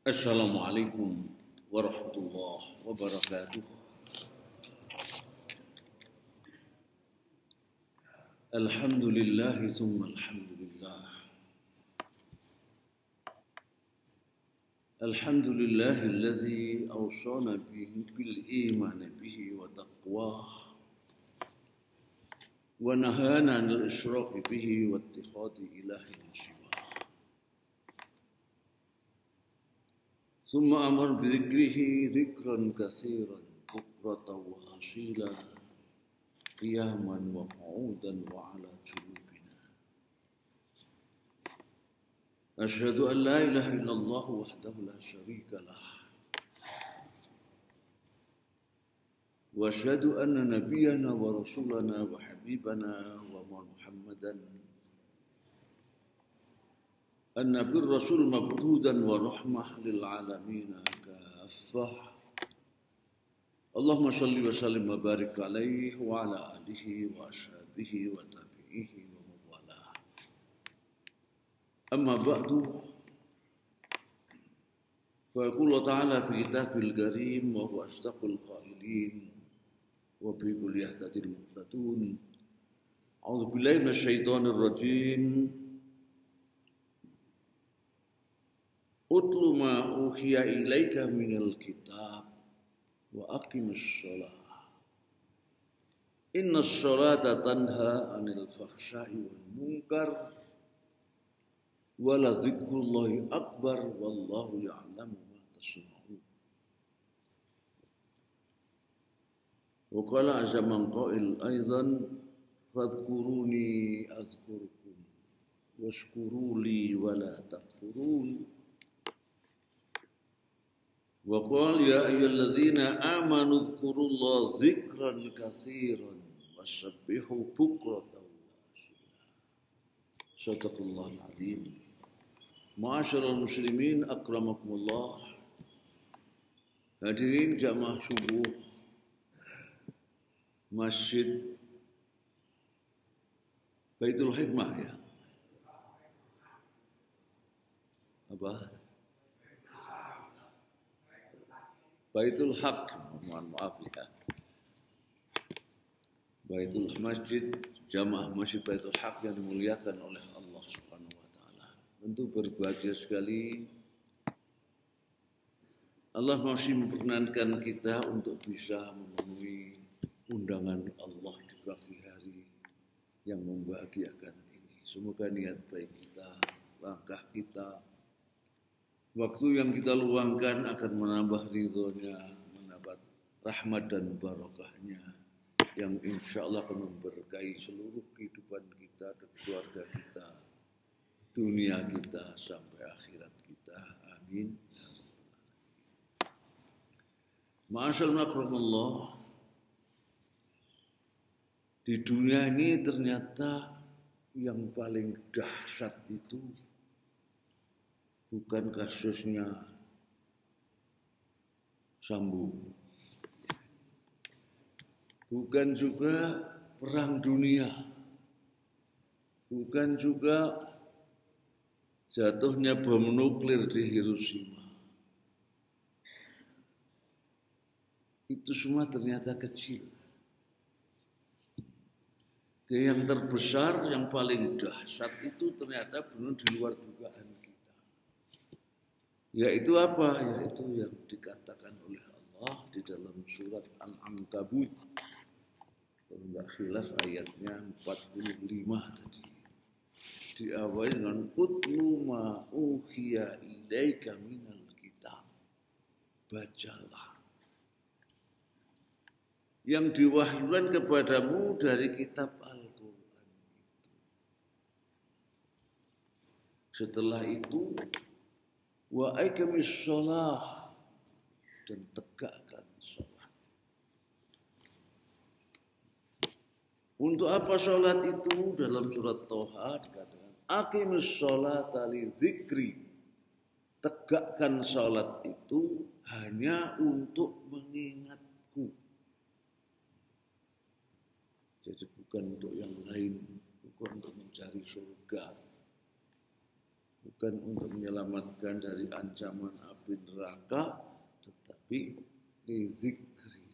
Assalamualaikum warahmatullahi wabarakatuh. Alhamdulillah tsumma alhamdulillah. Alhamdulillahilladzi awsana bil iman bihi wa taqwah wa nahana 'anil isyraq bihi wa ittikhadhi ilahin siwah. ثم أمر بذكره ذكرا كثيرا بكرة وأصيلا قياما وقعودا وعلى جنوبنا. أشهد أن لا إله إلا الله وحده لا شريك له وأشهد أن نبينا ورسولنا وحبيبنا ومحمدا النبي الرسول مبعوثا ورحمة للعالمين كافة. اللهم صل وسلم وبارك عليه وعلى آله وأصحابه وتابعيه ومن والاه. أما بعد فيقول الله تعالى في كتابه الكريم وهو أصدق القائلين وفي كل يهتدي المهتدون. أعوذ بالله من الشيطان الرجيم. Utlu ma uhiya ilaika minal kitab wa aqimis shalah. Innas sholata tanha anil fakhsha'i wal munkar wa la dzikrullahi akbar wallahu ya'lamu ma tasna'un. Wa qala azza man qa'il aidan fadhkuruni azkurkum washkuru li wa la takfurun. Wa qala ya ayyuhalladzina amanu dzkurullaha dzikran katsiran wasabbihu bukratan wa asila. Shadaqallahul azim. Ma'asyiral muslimin akramakumullah. Hadirin jamaah subuh Masjid Baitul Hikmah ya. Apa? Baitul Haq, mohon maaf ya. Baitul Masjid, jamaah Masjid Baitul Haq yang dimuliakan oleh Allah Subhanahu wa taala. Tentu berbahagia sekali Allah masih memperkenankan kita untuk bisa memenuhi undangan Allah di pagi hari yang membahagiakan ini. Semoga niat baik kita, langkah kita, waktu yang kita luangkan akan menambah ridhonya, menambah rahmat dan barakahnya yang insya Allah akan memberkahi seluruh kehidupan kita dan keluarga kita, dunia kita sampai akhirat kita. Amin. Ma'asyarul akramallah. Di dunia ini ternyata yang paling dahsyat itu bukan kasusnya Sambo, bukan juga perang dunia, bukan juga jatuhnya bom nuklir di Hiroshima. Itu semua ternyata kecil. Yang terbesar, yang paling dahsyat itu ternyata benar di luar dugaan. Yaitu apa? Yaitu yang dikatakan oleh Allah di dalam surat Al-Ankabut. Kalau tidak khilaf ayatnya 45 tadi. Diawali dengan utlu ma uhiya ilaika minal kitab. Bacalah yang diwahyukan kepadamu dari kitab Al-Quran itu. Setelah itu wa aqimis shalah, dan tegakkan salat. Untuk apa salat itu? Dalam surat Thaha dikatakan aqimis sholata li dzikri. Tegakkan salat itu hanya untuk mengingatku. Jadi bukan untuk yang lain, bukan untuk mencari surga, bukan untuk menyelamatkan dari ancaman api neraka, tetapi lizikri.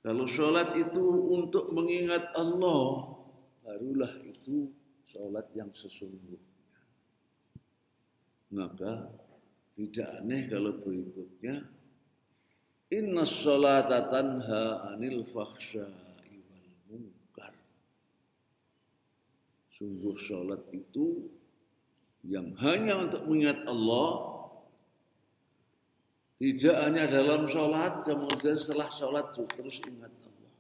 Kalau sholat itu untuk mengingat Allah, barulah itu sholat yang sesungguhnya. Maka tidak aneh kalau berikutnya, inna sholata tanha anil fakhsya'i wal munkar. Sungguh sholat itu yang hanya untuk mengingat Allah, tidak hanya dalam sholat, kemudian setelah sholat terus ingat Allah.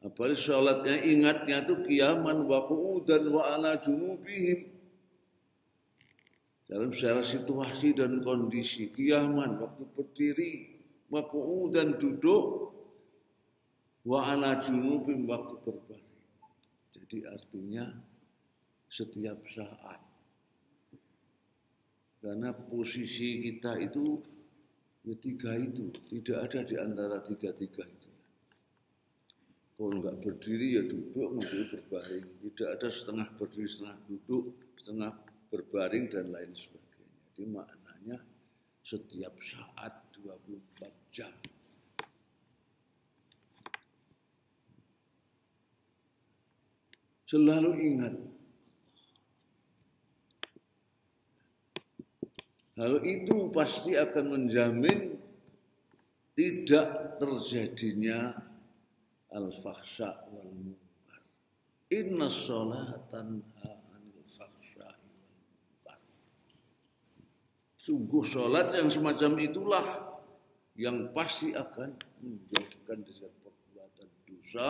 Apalagi sholatnya ingatnya itu qiyaman wa qu'udan wa ala junubihim. Dalam secara situasi dan kondisi qiyaman, waktu berdiri, wa qu'udan duduk, wa ala junubihim waktu berbaring. Jadi artinya setiap saat. Karena posisi kita itu tiga itu, tidak ada di antara tiga-tiga itu. Kalau enggak berdiri ya duduk, nanti berbaring. Tidak ada setengah berdiri, setengah duduk, setengah berbaring dan lain sebagainya. Jadi maknanya setiap saat 24 jam. Selalu ingat. Hal itu pasti akan menjamin tidak terjadinya al-fakhsya wal munkar. Inna sholata tanha anil fakhsya wal munkar. Sungguh sholat yang semacam itulah yang pasti akan menjauhkan dari perbuatan dosa,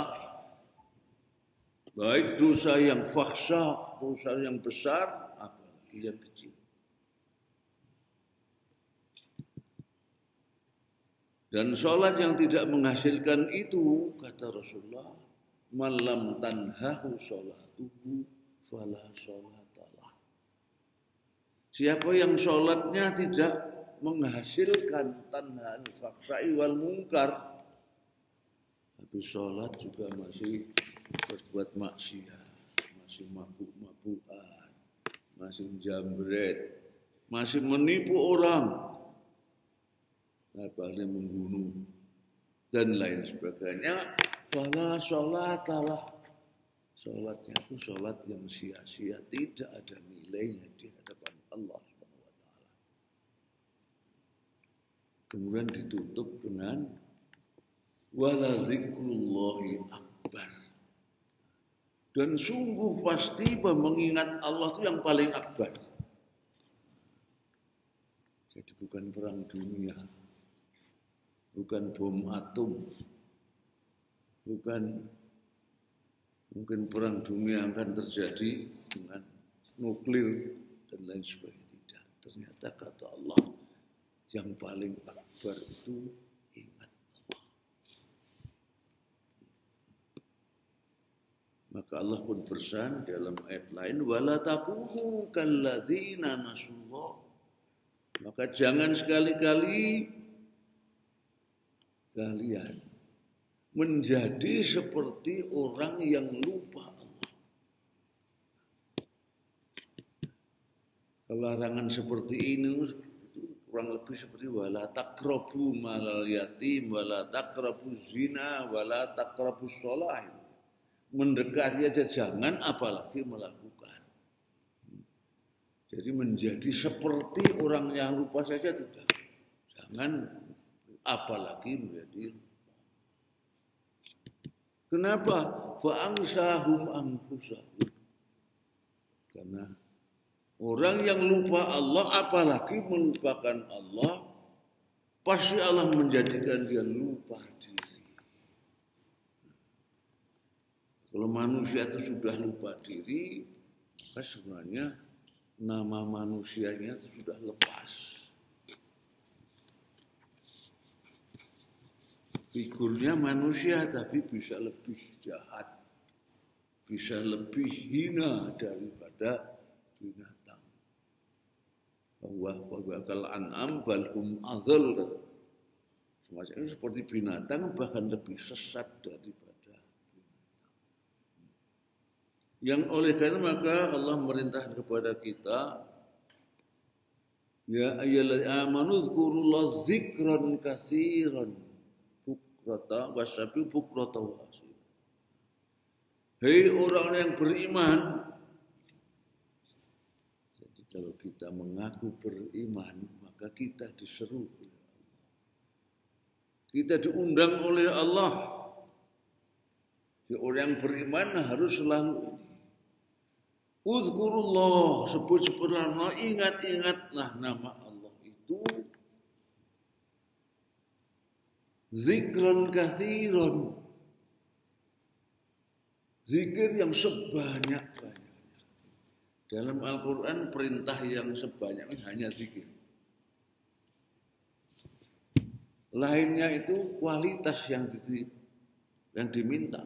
baik dosa yang fakhsya, dosa yang besar, apalagi yang kecil. Dan sholat yang tidak menghasilkan itu, kata Rasulullah, malam tanhahu sholatuhu fala sholatalah. Siapa yang sholatnya tidak menghasilkan tanhal fakhsya'i wal munkar, tapi sholat juga masih berbuat maksiat, masih mabuk-mabukan, masih jambret, masih menipu orang, apalagi membunuh dan lain sebagainya, fala sholatalah. Sholatnya itu sholat yang sia-sia, tidak ada nilainya di hadapan Allah Subhanahu wa taala. Kemudian ditutup dengan wala dzikrullahi akbar. Dan sungguh pasti mengingat Allah itu yang paling akbar. Jadi bukan perang dunia, bukan bom atom, bukan mungkin perang dunia akan terjadi dengan nuklir dan lain sebagainya. Tidak. Ternyata kata Allah yang paling akbar itu ingat Allah. Maka Allah pun bersan dalam ayat lain, wala takunu kalladzina nasullah. Maka jangan sekali-kali kalian menjadi seperti orang yang lupa Allah. Larangan seperti ini kurang lebih seperti wala taqrabu malal yatim, wala taqrabu zina, wala taqrabu shalah. Mendekati aja jangan, apalagi melakukan. Jadi menjadi seperti orang yang lupa saja tidak. Jangan, apalagi menjadi. Kenapa? Fa'angsahum anfusahum. Karena orang yang lupa Allah, apalagi melupakan Allah, pasti Allah menjadikan dia lupa diri. Kalau manusia itu sudah lupa diri, maka sebenarnya nama manusianya itu sudah lepas. Figurnya manusia tapi bisa lebih jahat, bisa lebih hina daripada binatang. Bahwa kal an'am balhum adzal. Semacam ini seperti binatang bahkan lebih sesat daripada binatang. Yang oleh karena maka Allah merintahkan kepada kita, ya ayyuhalladzina amanu dzkurullaha dzikran katsiran bukrata wasyabi bukrata wa asila. Hei orang yang beriman. Jadi kalau kita mengaku beriman, maka kita diseru oleh Allah. Kita diundang oleh Allah. Jadi orang yang beriman harus selalu ini. Uzkurullah, sebut-sebutlah Allah, ingat-ingatlah nama Allah itu zikran katsiran, zikir yang sebanyak-banyaknya. Dalam Al-Quran perintah yang sebanyak hanya zikir. Lainnya itu kualitas yang diminta.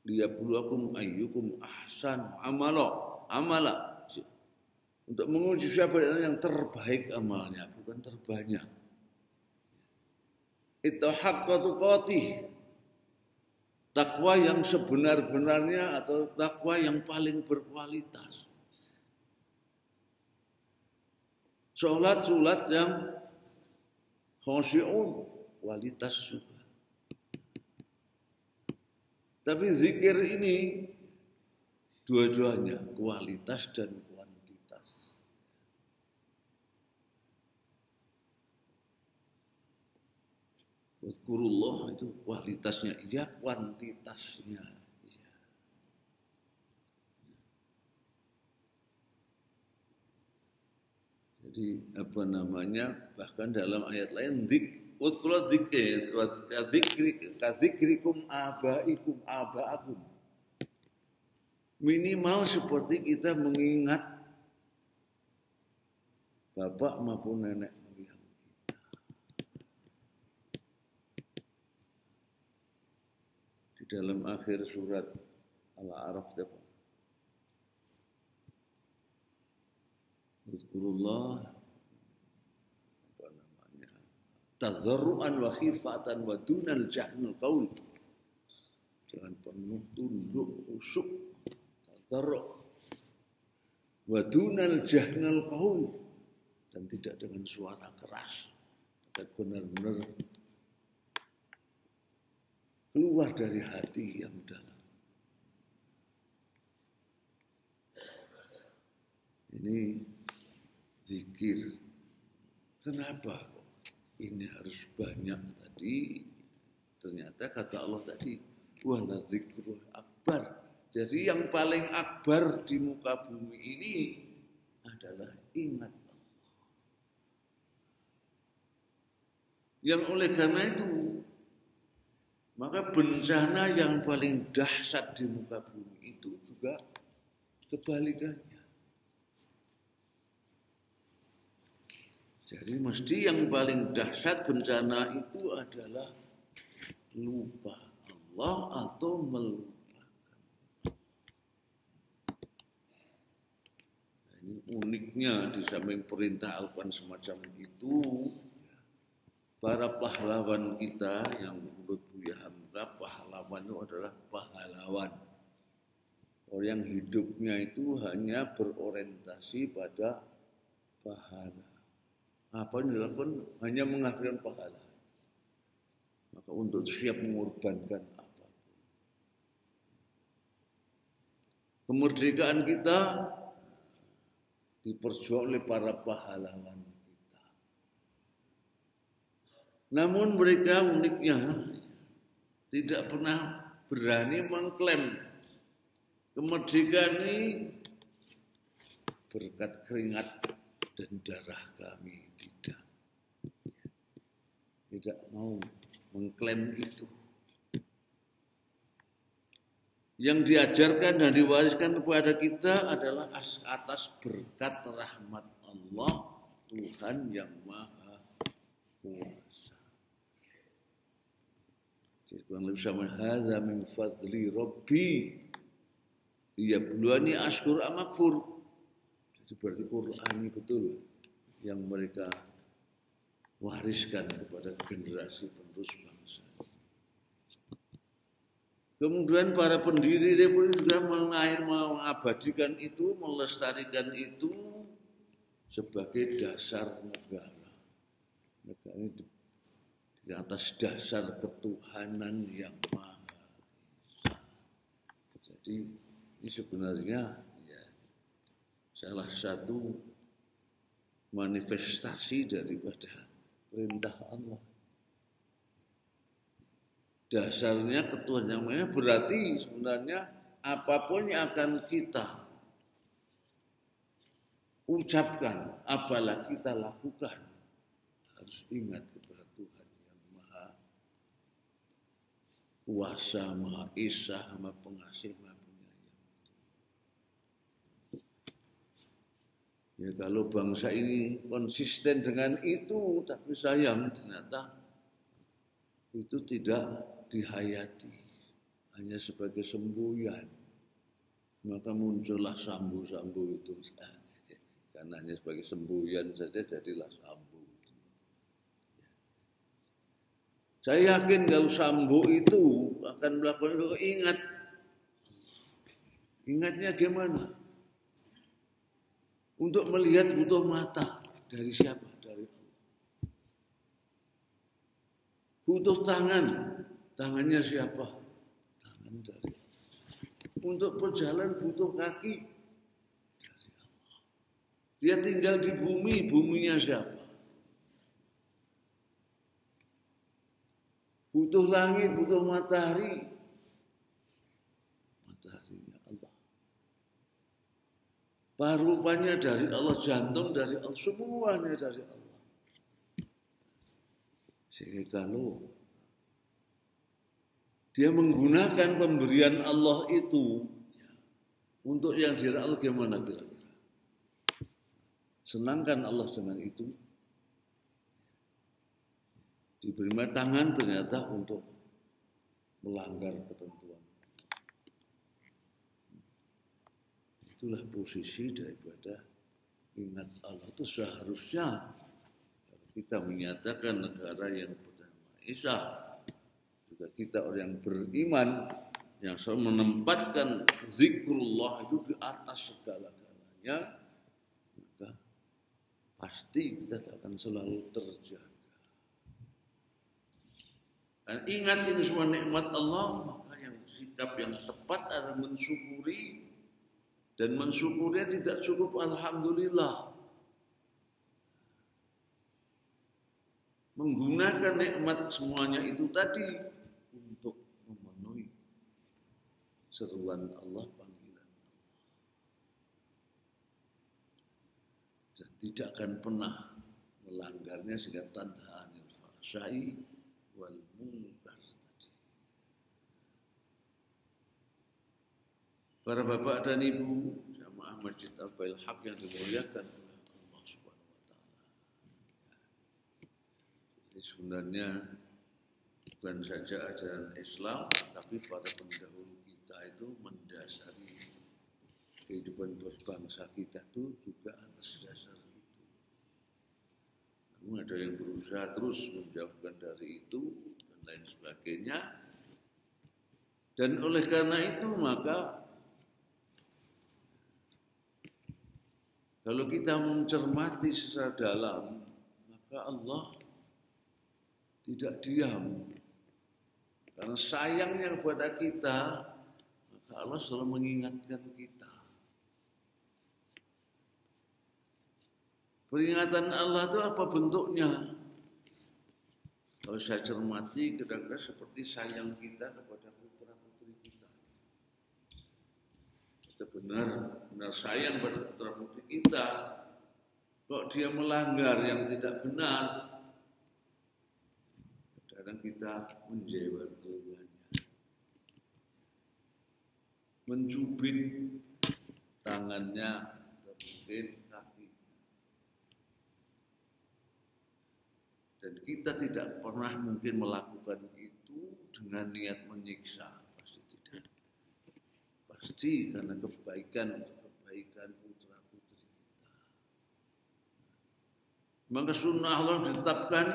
Liyabluwakum ayyukum ahsan amala. Untuk menguji siapa yang terbaik amalnya, bukan terbanyak. Itu haqqa tuqatih. Takwa yang sebenar-benarnya atau takwa yang paling berkualitas. Salat yang khosyi'un, kualitas juga. Tapi zikir ini dua-duanya kualitas dan kuantitas. Uzkurullah itu kualitasnya iya, kuantitasnya iya. Jadi apa namanya? Bahkan dalam ayat lain Udkhulu dzikir wa kadzikrikum abaakum. Minimal seperti kita mengingat bapak maupun nenek moyang kita. Di dalam akhir surat Al-A'raf Udkhulullah tadarruan wa khifatan wa dunal jahnul qaul. Dengan penuh tunduk khusyuk, tadarru wa dunal jahnul qaul, dan tidak dengan suara keras, tapi benar-benar keluar dari hati yang dalam. Ini zikir. Kenapa ini harus banyak tadi? Ternyata kata Allah tadi, wa la dzikrul akbar. Jadi yang paling akbar di muka bumi ini adalah ingat Allah. Yang oleh karena itu, maka bencana yang paling dahsyat di muka bumi itu juga kebalikannya. Jadi mesti yang paling dahsyat bencana itu adalah lupa Allah atau melupakan. Nah, ini uniknya di samping perintah Al-Quran semacam itu, para pahlawan kita yang menurut Buya Hamka, pahlawan itu adalah pahlawan. Orang yang hidupnya itu hanya berorientasi pada pahala. Apa yang dilakukan hanya menghasilkan pahala. Maka untuk siap mengorbankan apapun. Kemerdekaan kita diperjuangkan oleh para pahlawan kita. Namun mereka uniknya tidak pernah berani mengklaim kemerdekaan ini berkat keringat dan darah kami. Tidak mau mengklaim itu. Yang diajarkan dan diwariskan kepada kita adalah atas berkat rahmat Allah, Tuhan yang Maha Kuasa. Jadi kurang lebih sama, hadza min fadli Rabbi liyabluwani ashkur am akfur. Jadi berarti Quran ini betul yang mereka wariskan kepada generasi penerus bangsa. Kemudian para pendiri pun juga mengabadikan itu, melestarikan itu sebagai dasar negara. Negara ini di atas dasar ketuhanan yang Maha Esa. Jadi ini sebenarnya ya, salah satu manifestasi daripada perintah Allah. Dasarnya ketuhanan yang Maha Esa berarti sebenarnya apapun yang akan kita ucapkan, apalagi kita lakukan, harus ingat kepada Tuhan yang Maha Kuasa, Maha Esa, Maha Pengasih, Maha Penyayang. Ya kalau bangsa ini konsisten dengan itu, tapi sayang ternyata itu tidak dihayati, hanya sebagai semboyan. Maka muncullah sambo-sambo itu. Karena hanya sebagai semboyan saja jadilah sambo. Saya yakin kalau sambo itu akan melakukan itu, ingat. Ingatnya gimana? Untuk melihat butuh mata. Dari siapa? Dari Allah. Butuh tangan. Tangannya siapa? Tangan dari Allah. Untuk berjalan butuh kaki. Dari Allah. Dia tinggal di bumi. Buminya siapa? Butuh langit, butuh matahari. Mataharinya Allah. Paru-parunya dari Allah, jantung dari Allah, semuanya dari Allah. Sehingga kalau dia menggunakan pemberian Allah itu untuk yang dari Allah, gimana kira-kira? Senangkan Allah dengan itu. Diberi tangan ternyata untuk melanggar ketentuan. Itulah posisi daripada ingat Allah itu seharusnya kita menyatakan negara yang bernama Esa. Juga kita orang yang beriman yang selalu menempatkan zikrullah itu di atas segala-galanya, maka pasti kita akan selalu terjaga. Dan ingat ini semua nikmat Allah, maka yang sikap yang tepat adalah mensyukuri, dan mensyukurinya tidak cukup alhamdulillah. Menggunakan nikmat semuanya itu tadi untuk memenuhi seruan Allah, panggilan Allah. Dan tidak akan pernah melanggarnya sehingga tanha anil fahsya'i wal munkar tadi. Para bapak dan ibu jamaah Masjid Al-Bail Haq yang dimuliakan oleh Allah Subhanahu wa taala. Jadi sebenarnya bukan saja ajaran Islam, tapi para pendahulu kita itu mendasari kehidupan berbangsa kita itu juga atas dasar itu. Namun ada yang berusaha terus menjauhkan dari itu dan lain sebagainya. Dan oleh karena itu maka kalau kita mencermati secara dalam, maka Allah tidak diam. Karena sayangnya kepada kita, maka Allah selalu mengingatkan kita. Peringatan Allah itu apa bentuknya? Kalau saya cermati, kira-kira seperti sayang kita kepada putra-putri kita. Kita benar sayang pada putra-putri kita. Kok dia melanggar yang tidak benar, kadang kita menjewer telinganya, mencubit tangannya, atau mungkin kaki. Dan kita tidak pernah mungkin melakukan itu dengan niat menyiksa, pasti tidak. Pasti karena kebaikan putra-putri kita. Maka sunnah Allah ditetapkan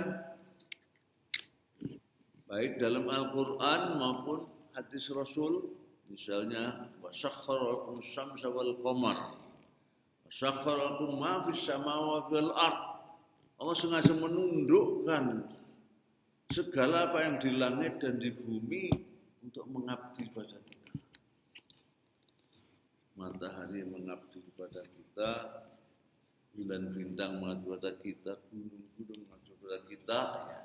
baik dalam Al-Quran maupun hadis Rasul, misalnya wasakhkhara lakum syamsa wal qamar, wasakhkhara lakum ma fis samawati wal ard. Allah sengaja menundukkan segala apa yang di langit dan di bumi untuk mengabdi pada kita. Matahari mengabdi kepada kita, bulan bintang mengabdi kepada kita, gunung-gunung mengabdi kepada kita. Ya.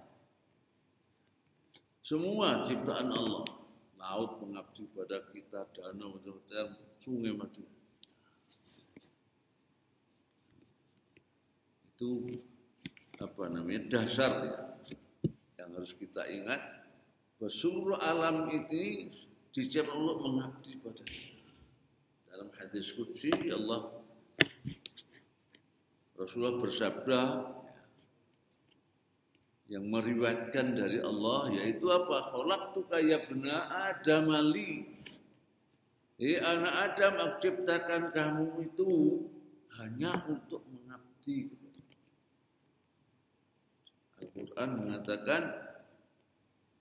Semua ciptaan Allah, laut mengabdi kepada kita, danau, sungai mengabdi. Itu dasar ya, yang harus kita ingat. Bahwa seluruh alam ini diciptakan Allah mengabdi pada kita. Dalam hadis qudsi Rasulullah bersabda yang meriwayatkan dari Allah, yaitu apa? Khalaqtuka ya bna Adam li. Anak Adam, aku ciptakan kamu itu hanya untuk mengabdi. Al-Quran mengatakan,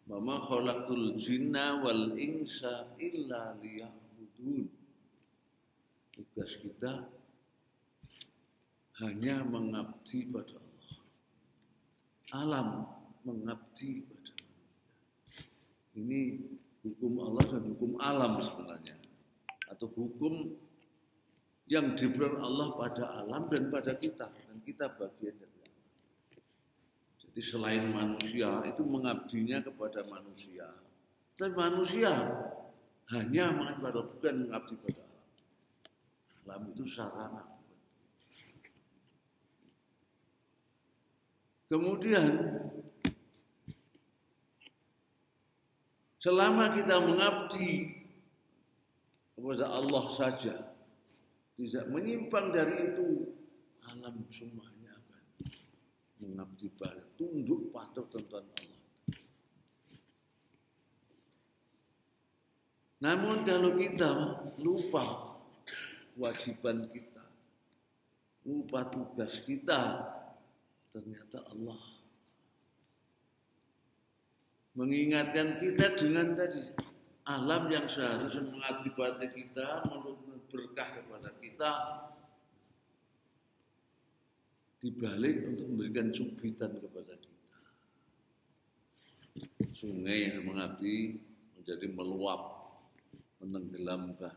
"Mama khalaqtul jinna wal insa illa liya'budun." Tugas kita hanya mengabdi pada Allah. Alam mengabdi pada Allah. Ini hukum Allah dan hukum alam sebenarnya. Atau hukum yang diberikan Allah pada alam dan pada kita. Dan kita bagian dari Allah. Jadi selain manusia itu mengabdinya kepada manusia. Tapi manusia hanya mengabdi pada Allah, bukan mengabdi pada Allah. Alam itu sarana. Kemudian selama kita mengabdi kepada Allah saja, tidak menyimpang dari itu, alam semuanya akan mengabdi pada, tunduk patuh tentuan Allah. Namun kalau kita lupa kewajiban kita, lupa tugas kita, ternyata Allah mengingatkan kita dengan tadi alam yang seharusnya mengabdi pada kita, memberi berkah kepada kita, dibalik untuk memberikan subitan kepada kita. Sungai yang mengabdi menjadi meluap, menenggelamkan.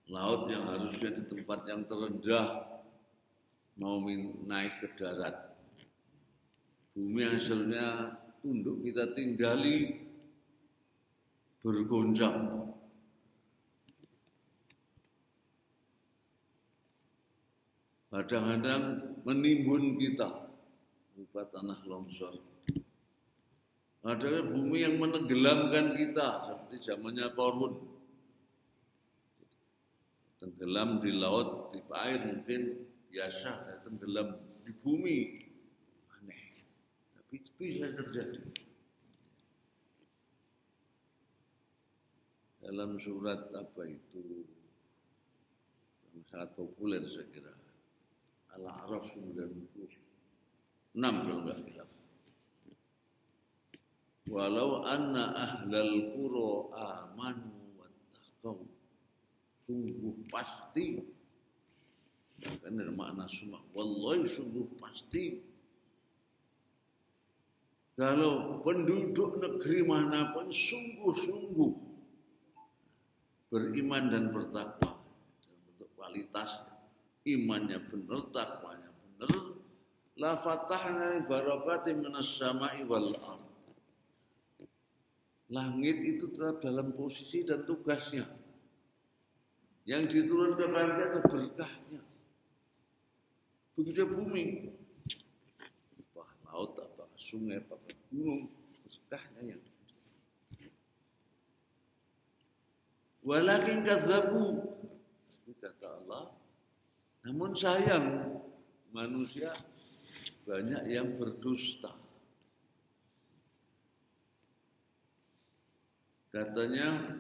Laut yang harusnya di tempat yang terendah mau naik ke darat. Bumi yang hasilnya tunduk kita tinggali bergoncang. Kadang-kadang menimbun kita berupa tanah longsor. Ada bumi yang menenggelamkan kita seperti zamannya Qarun. Tenggelam di laut, di air mungkin biasa, tenggelam di bumi aneh, tapi bisa terjadi. Dalam surat apa itu yang sangat populer saya kira, Al-A'raf 96 kalau nggak hilaf. Walau anna ahlal qura amanu wattaqau, sungguh pasti, kan ada makna semua, wallahi sungguh pasti, kalau penduduk negeri manapun sungguh-sungguh beriman dan bertakwa dalam bentuk kualitas, imannya benar, takwanya benar, la fatahna barakatin minas sama'i wal ard. Langit itu tetap dalam posisi dan tugasnya. Yang diturunkan kepada kita itu berkahnya. Begitu bumi, apa laut, apa sungai, apa gunung, berkahnya yang. Walakin kadzabu, kata Allah. Namun sayang, manusia banyak yang berdusta. Katanya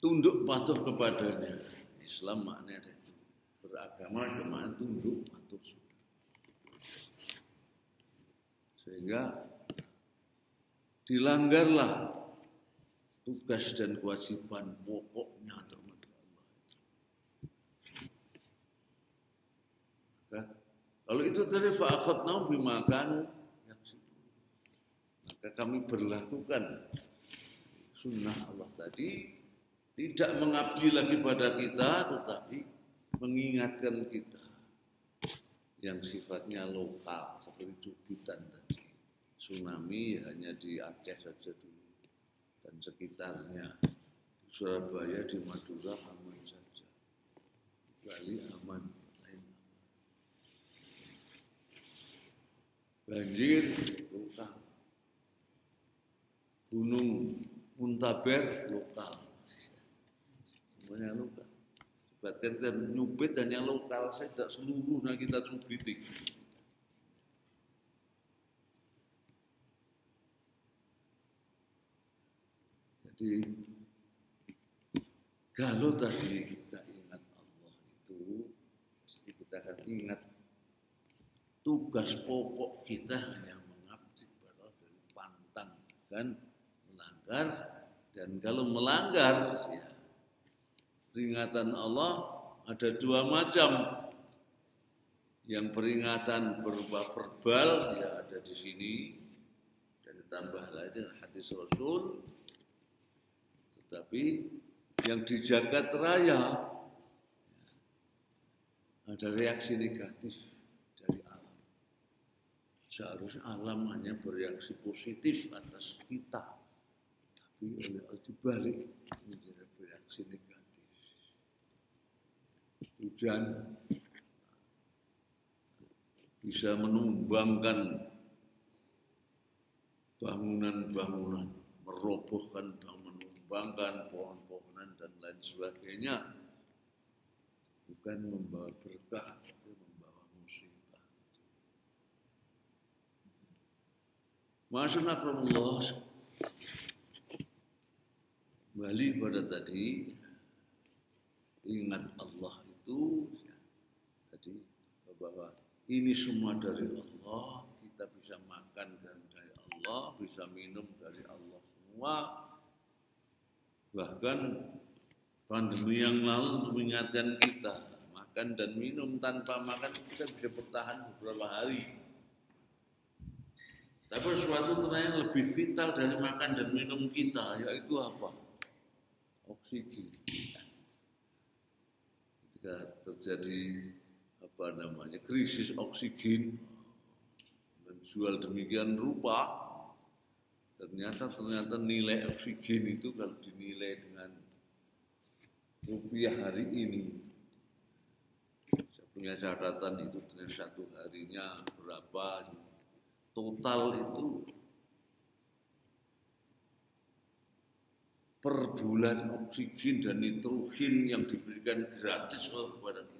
tunduk patuh kepadanya. Islam maknanya itu. Beragama kemana tunduk patuh. Sehingga dilanggarlah tugas dan kewajiban pokoknya terhadap Allah. Maka, kalau itu tadi fa'akhadnahum bima kanu yaksibun, maka kami berlakukan sunnah Allah tadi, tidak mengabdi lagi pada kita, tetapi mengingatkan kita yang sifatnya lokal, seperti cubitan tadi. Tsunami hanya di Aceh saja dulu dan sekitarnya. Di Surabaya, di Madura aman saja. Bali aman, lain aman. Banjir lokal. Gunung Muntaber lokal. Semuanya lokal. Bahkan kita nyubit dan yang lokal saya tidak seluruhnya kita cubiti. Jadi kalau tadi kita ingat Allah itu, pasti kita akan ingat tugas pokok kita hanya mengabdi pada Allah dan pantang dan melanggar. Dan kalau melanggar, ya peringatan Allah ada dua macam. Yang peringatan berupa verbal, ya ada di sini, dan ditambah lagi dengan hadis Rasul. Tetapi yang di jagat raya ada reaksi negatif dari alam. Seharusnya alam hanya bereaksi positif atas kita, tapi oleh Allah dibalik menjadi bereaksi negatif. Hujan bisa menumbangkan bangunan-bangunan, merobohkan bangunan, menumbangkan pohon-pohonan dan lain sebagainya. Bukan membawa berkah, tapi membawa musibah. Masyaallah, kembali pada tadi, ingat Allah itu ya, tadi bahwa ini semua dari Allah, kita bisa makan dari Allah, bisa minum dari Allah semua. Bahkan pandemi yang lalu untuk mengingatkan kita, makan dan minum, tanpa makan kita bisa bertahan beberapa hari. Tapi sesuatu yang lebih vital dari makan dan minum kita, yaitu apa? Oksigen. Ketika terjadi krisis oksigen, menjual demikian rupa, ternyata nilai oksigen itu kalau dinilai dengan rupiah hari ini, saya punya catatan itu dengan satu harinya berapa, total itu per bulan oksigen dan nitrogen yang diberikan gratis kepada kita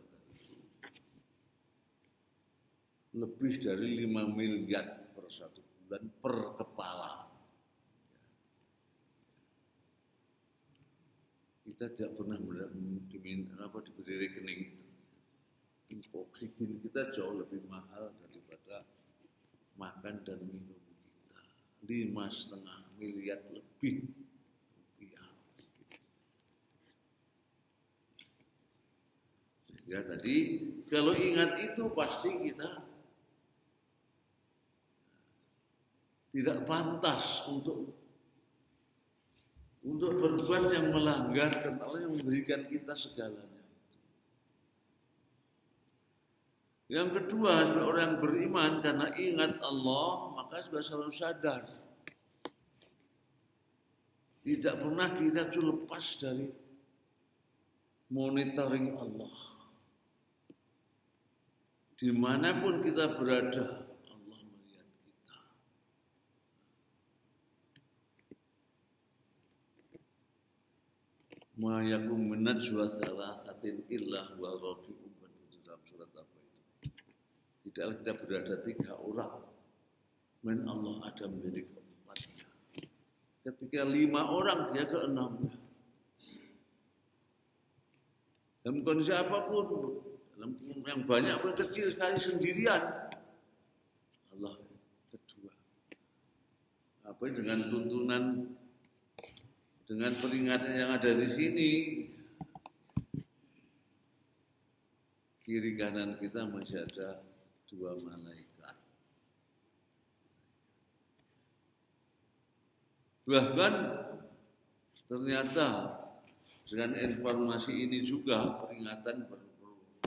lebih dari 5 miliar per satu bulan per kepala. Kita tidak pernah diberi rekening itu. Oksigen kita jauh lebih mahal daripada makan dan minum kita. 5,5 miliar lebih rupiah. Sehingga tadi kalau ingat itu pasti kita tidak pantas untuk berbuat yang melanggar karena Allah yang memberikan kita segalanya. Yang kedua, sebagai orang yang beriman karena ingat Allah, maka juga selalu sadar. Tidak pernah kita itu lepas dari monitoring Allah. Dimanapun kita berada, ma yakum min najwa thalathatin illa wa rabi'uhum, dalam surat apa itu? Tidaklah kita berada 3 orang, men Allah ada menjadi keempatnya. Ketika 5 orang dia ke-6-nya. Dalam kondisi apapun, dalam yang banyak pun kecil sekali sendirian, Allah kedua. apa dengan tuntunan, dengan peringatan yang ada di sini, kiri kanan kita masih ada dua malaikat. Bahkan ternyata dengan informasi ini juga, peringatan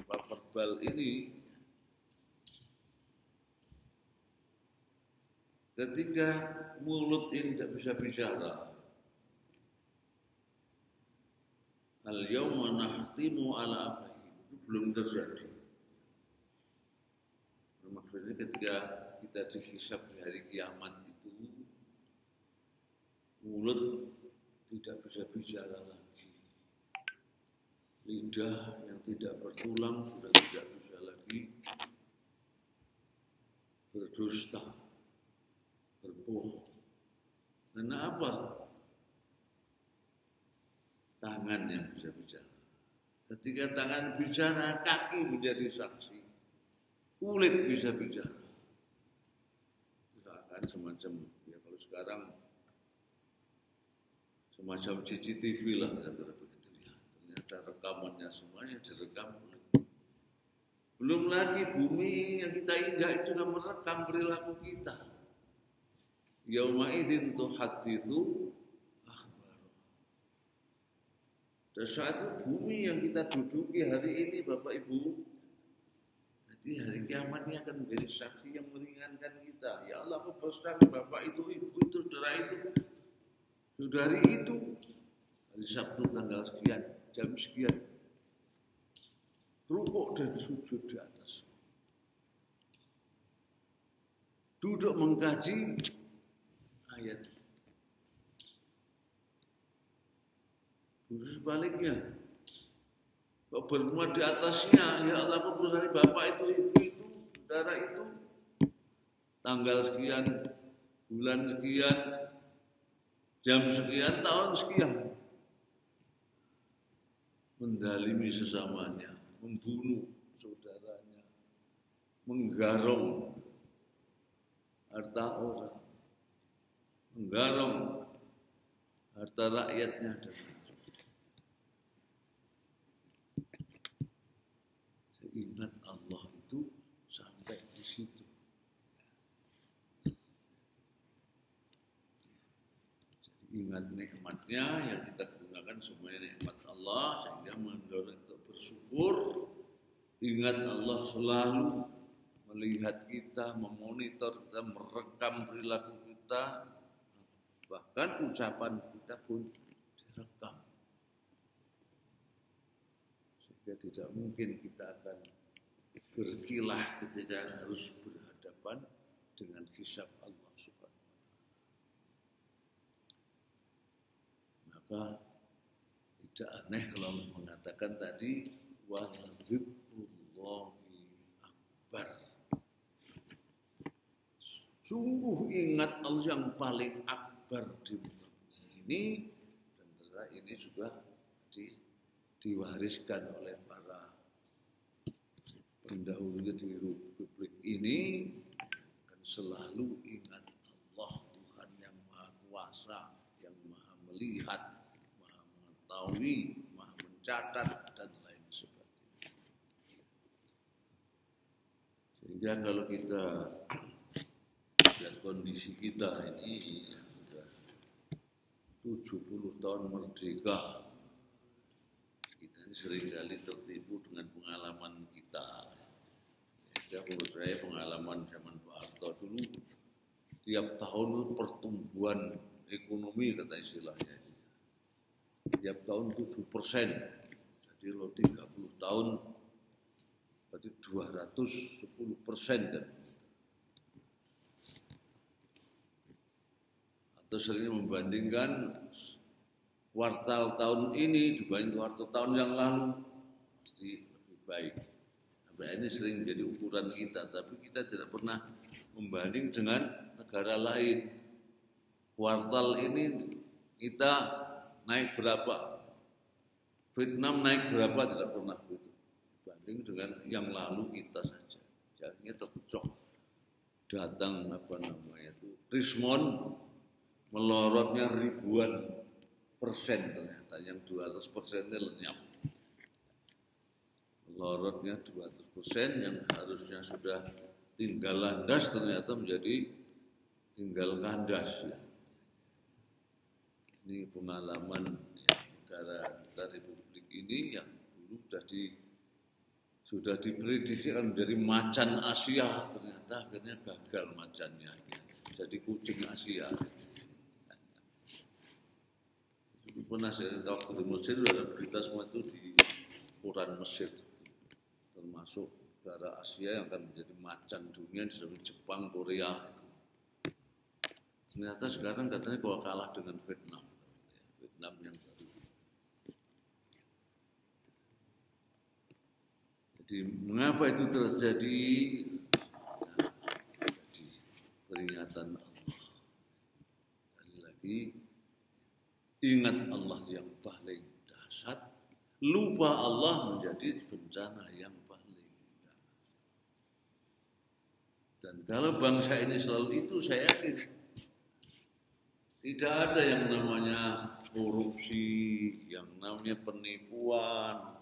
verbal ini, ketika mulut ini tidak bisa bicara, al-yawma nakhtimu ala afwahihim, itu belum terjadi. Maksudnya ketika kita dihisab di hari kiamat itu, mulut tidak bisa bicara lagi. Lidah yang tidak bertulang sudah tidak bisa lagi berdusta, berbohong. Karena apa? Tangan yang bisa bicara. Ketika tangan bicara, kaki menjadi saksi. Kulit bisa bicara. Misalkan semacam, ya kalau sekarang semacam CCTV lah, begitu ya. Ternyata rekamannya semuanya direkam. Belum lagi bumi yang kita injak itu sudah merekam perilaku kita. Yauma idzin tuhadditsu akhbar. Dan saat itu bumi yang kita duduki hari ini, Bapak Ibu, nanti hari kiamat ini akan menjadi saksi yang meringankan kita. Ya Allah, aku bersaksi Bapak itu, Ibu itu, saudara itu, saudari itu, hari Sabtu tanggal sekian, jam sekian, rukuk dan sujud di atas, duduk mengkaji ayat. Terus sebaliknya, kok bermuat di atasnya, ya Allah, aku bersaksi Bapak itu, Ibu itu, saudara itu, tanggal sekian, bulan sekian, jam sekian, tahun sekian, mendalimi sesamanya, membunuh saudaranya, menggarong harta orang, menggarong harta rakyatnya, dan ingat Allah itu sampai di situ. Jadi ingat nikmatnya yang kita gunakan semuanya nikmat Allah, sehingga mendorong untuk bersyukur. Ingat Allah selalu melihat kita, memonitor kita, merekam perilaku kita, bahkan ucapan kita pun direkam. Ya, tidak mungkin kita akan berkilah ketika harus berhadapan dengan hisab Allah Subhanahu wa Ta'ala. Maka tidak aneh kalau Allah mengatakan tadi wa dzikrullahi akbar. Sungguh ingat Allah yang paling akbar di muka ini, dan ternyata ini juga diwariskan oleh para pendahulu di republik ini, kan selalu ingat Allah, Tuhan yang Maha Kuasa, yang Maha Melihat, Maha Mengetahui, Maha Mencatat, dan lain sebagainya. Sehingga kalau kita lihat kondisi kita ini sudah 70 tahun merdeka, seringkali tertipu dengan pengalaman kita. Ya, menurut saya pengalaman zaman Pak Harto dulu, tiap tahun pertumbuhan ekonomi kata istilahnya, tiap tahun 7%. Jadi kalau 30 tahun berarti 210% kan. Atau sering membandingkan kuartal tahun ini dibanding kuartal tahun yang lalu pasti lebih baik. Sampai ini sering menjadi ukuran kita, tapi kita tidak pernah membanding dengan negara lain. Kuartal ini kita naik berapa, Vietnam naik berapa, tidak pernah begitu. Banding dengan yang lalu kita saja, jadinya terpecah. Datang apa namanya itu Rismond, melorotnya ribuan persen ternyata, yang 200%-nya lenyap. Melorotnya 200% yang harusnya sudah tinggal landas ternyata menjadi tinggal kandas ya. Ini pengalaman ya, negara kita Republik ini yang dulu sudah diprediksi akan menjadi macan Asia, ternyata akhirnya gagal macannya ya. Jadi kucing Asia. Pernah saya waktu di Mesir ada berita semua itu di koran Mesir, termasuk negara Asia yang akan menjadi macan dunia di samping Jepang, Korea. Ternyata sekarang katanya kalau kalah dengan Vietnam yang baru. Jadi mengapa itu terjadi? Jadi peringatan Allah. Lagi ingat Allah yang paling dahsyat, lupa Allah menjadi bencana yang paling dahsyat. Dan kalau bangsa ini selalu itu, saya yakin tidak ada yang namanya korupsi, yang namanya penipuan,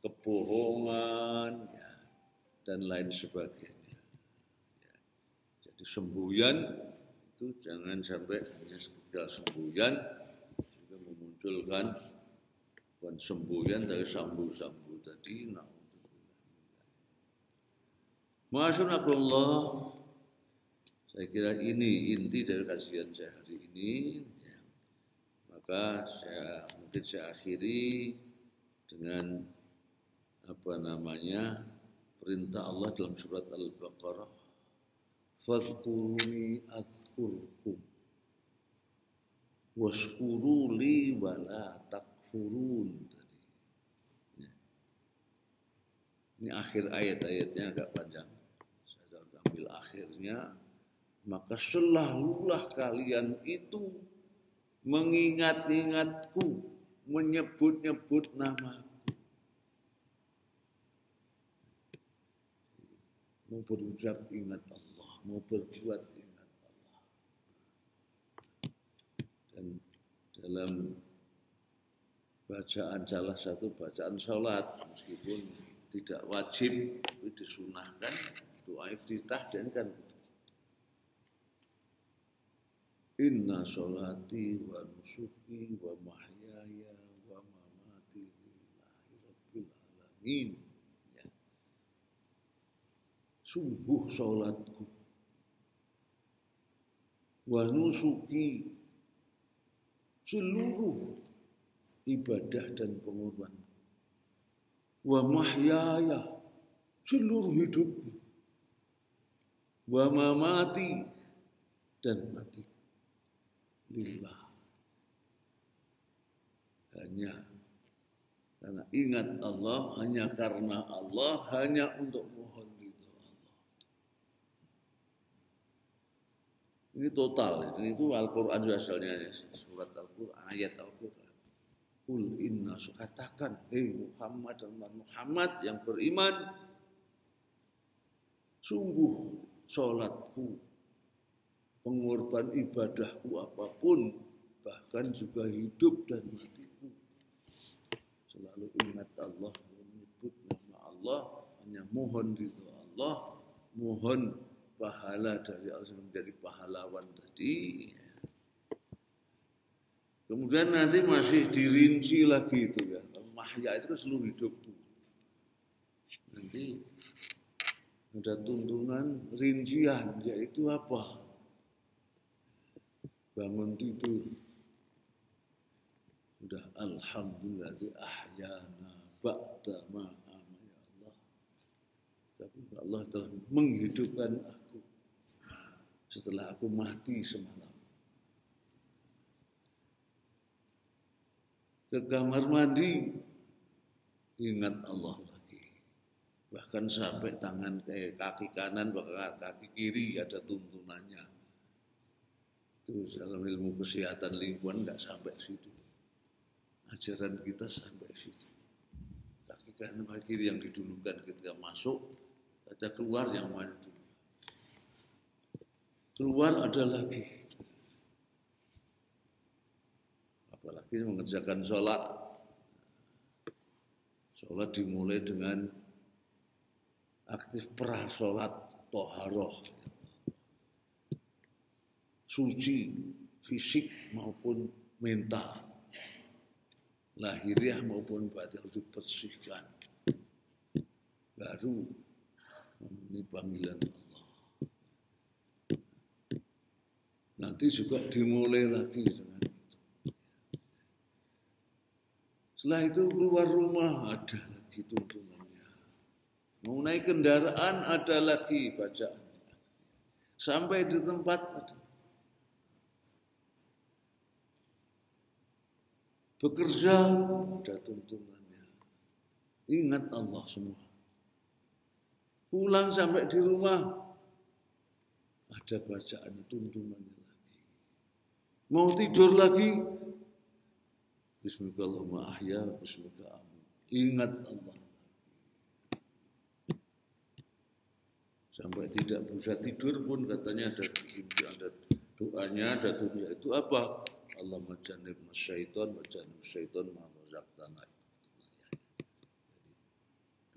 kebohongan, ya, dan lain sebagainya. Ya. Jadi semboyan itu jangan sampai hanya sekedar semboyan, juga memunculkan bukan semboyan dari sambu-sambu tadi. Masyaallah, saya kira ini inti dari kajian saya hari ini. Ya. Maka mungkin saya akhiri dengan perintah Allah dalam surat Al-Baqarah, fadhkuruni adzkurkum washkuru li wa la takfurun. Ya. Ini akhir ayat-ayatnya agak panjang, saya ambil akhirnya. Maka selalulah kalian itu mengingat-ingatku, menyebut-nyebut namaku. Mau berucap ingat Allah, mau berbuat ingat Allah. Dan dalam bacaan salah satu bacaan salat, meskipun tidak wajib, tapi disunahkan, doa iftitah dan kan inna sholati wa nusuki wa mahyaya wa mamati lillahi rabbil alamin. Ya. Sungguh sholatku wa nusuki, seluruh ibadah dan pengorbanan, wa mahyaya, seluruh hidupku, wa mamati, dan mati lillah, hanya karena ingat Allah, hanya karena Allah, hanya untuk mohon ridho Allah. Ini total, itu Al-Quran asalnya, surat Al-Quran, ayat Al-Quran. Qul inna, katakan, hei Muhammad dan Muhammad yang beriman, sungguh sholatku, pengorban ibadahku apapun, bahkan juga hidup dan matiku, selalu ingat Allah, menyebut nama Allah, hanya mohon ridho Allah, mohon pahala dari Allah menjadi pahlawan tadi. Kemudian nanti masih dirinci lagi itu ya, mahya itu kan seluruh hidupku. Nanti ada tuntunan rincian, yaitu apa? Bangun tidur, sudah alhamdulillah ahyana ba'da ma amana ya Allah. Tapi Allah telah menghidupkan aku setelah aku mati semalam. Ke kamar mandi, ingat Allah lagi. Bahkan sampai tangan kaki kanan, bahkan kaki kiri ada tuntunannya. Itu dalam ilmu kesehatan lingkungan nggak sampai situ. Ajaran kita sampai situ. Kaki kanan kaki kiri yang didulukan ketika masuk, ada keluar yang mana dulu. Keluar ada lagi. apalagi mengerjakan sholat. Sholat dimulai dengan aktif prasolat toharoh, suci fisik maupun mental, lahiriah maupun batin harus dibersihkan, baru memenuhi panggilan Allah. Nanti juga dimulai lagi dengan itu. Setelah itu keluar rumah ada lagi tuntunannya. Mau naik kendaraan ada lagi bacaannya. Sampai di tempat ada. Bekerja ada tuntunannya. Ingat Allah semua. Pulang sampai di rumah ada bacaan tuntunannya lagi. Mau tidur lagi, Bismillahirrahmanirrahim, ahya, Bismillahirrahmanirrahim. Ingat Allah. Sampai tidak bisa tidur pun katanya ada doanya, ada dunia itu apa? Allah majanib masyaiton, majanib syaiton ma razaqtana.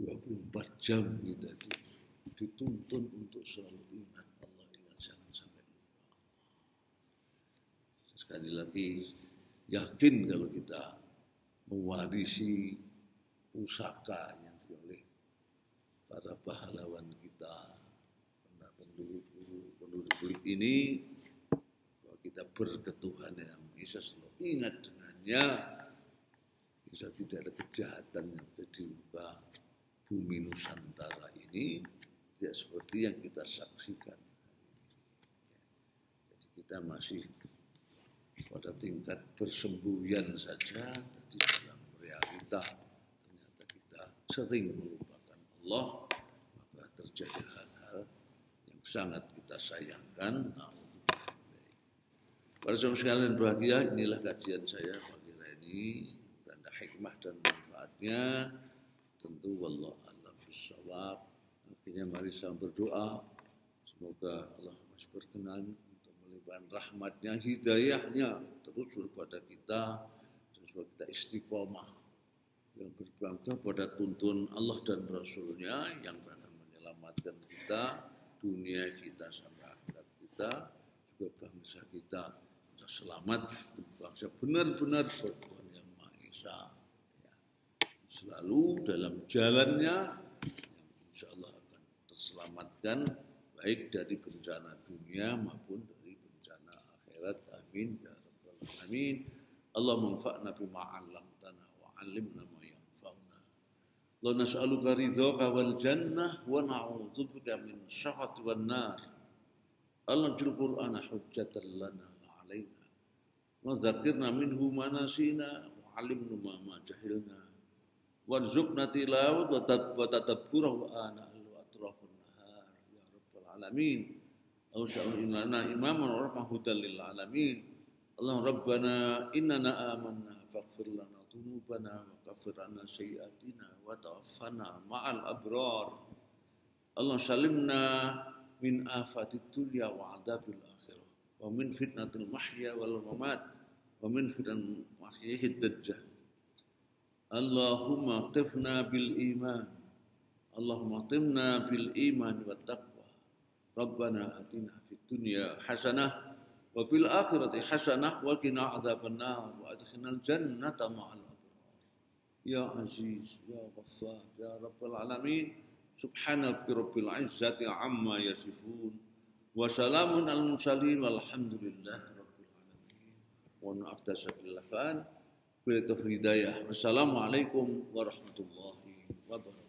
24 jam kita itu dituntun untuk selalu ingat Allah, ingat jangan sampai lupa. Sekali lagi yakin kalau kita mewarisi pusaka yang oleh para pahlawan kita, penduduk ini, bahwa kita berketuhanan yang bisa selalu ingat dengannya, bisa tidak ada kejahatan yang terjadi di muka bumi Nusantara ini, tidak seperti yang kita saksikan. Jadi kita masih pada tingkat persembuyan saja, di dalam realita ternyata kita sering melupakan Allah, maka terjadi hal-hal yang sangat kita sayangkan. Para saudara sekalian berbahagia, inilah kajian saya pagi hari ini, ada hikmah dan manfaatnya. Tentu wallahu a'lam bishawab. Akhirnya mari sama berdoa, semoga Allah masih berkenan untuk melimpahkan rahmatnya, hidayahnya terus kepada kita, terus kita istiqomah yang berbangga pada tuntun Allah dan Rasulnya yang akan menyelamatkan kita, dunia kita sampai akhirat kita, juga bangsa kita bisa selamat, bangsa benar-benar bertuhan yang Maha Esa, ya. Selalu dalam jalannya yang insya Allah akan terselamatkan baik dari bencana dunia maupun dari bencana akhirat. Amin ya rabbal alamin. Allah manfa'na bima 'allamtana wa 'allimna ma yanfa'una. La nas'aluka ridhaka wal jannah wa na'udzubika min syahati wan nar. Allah jil Qur'ana hujjatan lana wa 'alaina. Wa dzakirna minhu ma nasina wa 'allimna ma jahilna. Warzuqna tilawat wa tadabburahu ana al-atrafun nahar ya rabbal alamin. Allahumma imaman wa rahmatan lil alamin. Allah Rabbana innana amanna faghfir lana dhunubana wa kaffir 'anna sayyi'atina wa tawaffana ma'al abrar. Allah salimna min afatid dunya wa 'adzabil akhirah wa min fitnatil mahya wal mamat wa min fitnatil mahyihid dajjal. Allahumma aqtifna bil iman. Allahumma aqtifna bil iman wa taqwa. Rabbana atina fid dunya hasanah wa fil akhirati hasanah wa qina adzabannar wa adkhilnal jannata ma'al abrar. Ya Aziz, ya Ghaffar, ya Rabbal alamin. Subhanaka rabbil izzati amma yasifun. Wa salamun al mursalin walhamdulillahi rabbil alamin. Wa na'aftasabillahkan. Hidayah. Wassalamualaikum warahmatullahi wabarakatuh.